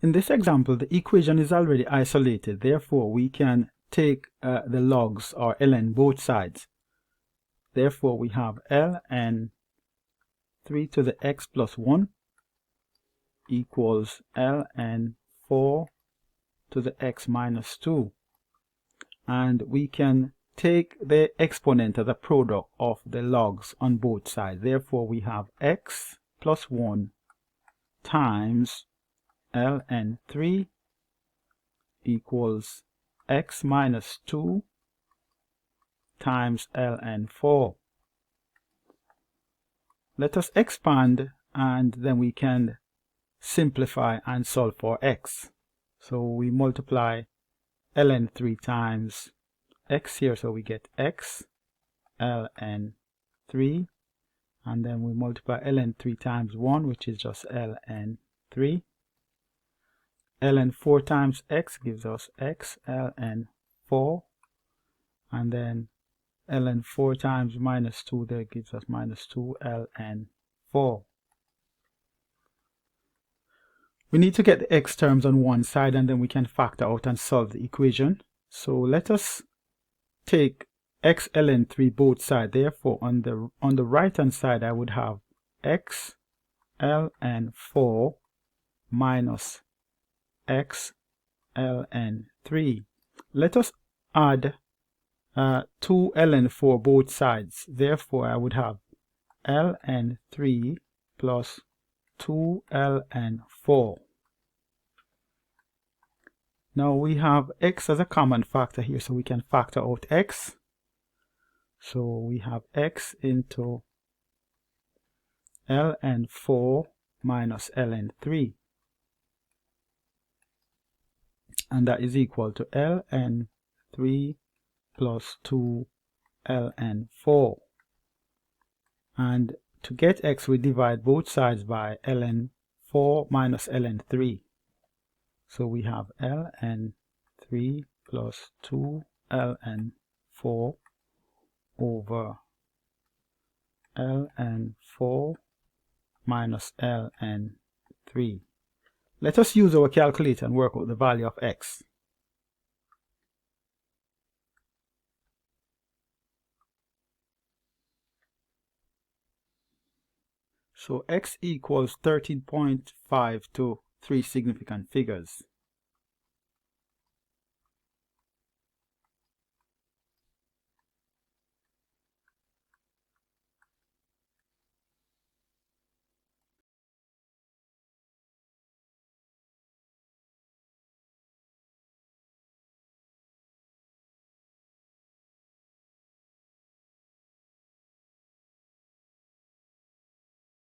In this example, the equation is already isolated. Therefore, we can take the logs or ln both sides. Therefore, we have ln 3 to the x plus 1 equals ln 4 to the x minus 2. And we can take the exponent as a product of the logs on both sides. Therefore, we have x plus 1 times ln 3 equals x minus 2 times ln 4. Let us expand and then we can simplify and solve for x. So we multiply ln 3 times x here, so we get x ln 3, and then we multiply ln 3 times 1, which is just ln 3. ln 4 times x gives us x ln 4, and then ln 4 times minus 2 there gives us minus 2 ln 4. We need to get the x terms on one side and then we can factor out and solve the equation. So let us take x ln 3 both sides. Therefore, on the right hand side I would have x ln 4 minus x ln 3. Let us add 2 ln 4 both sides. Therefore, I would have ln 3 plus 2 ln 4. Now we have x as a common factor here, so we can factor out x. So we have x into ln 4 minus ln 3. And that is equal to ln 3 plus 2 ln 4. And to get x, we divide both sides by ln 4 minus ln 3. So we have ln 3 plus 2 ln 4 over ln 4 minus ln 3. Let us use our calculator and work out the value of x. So x equals 13.5 to 3 significant figures.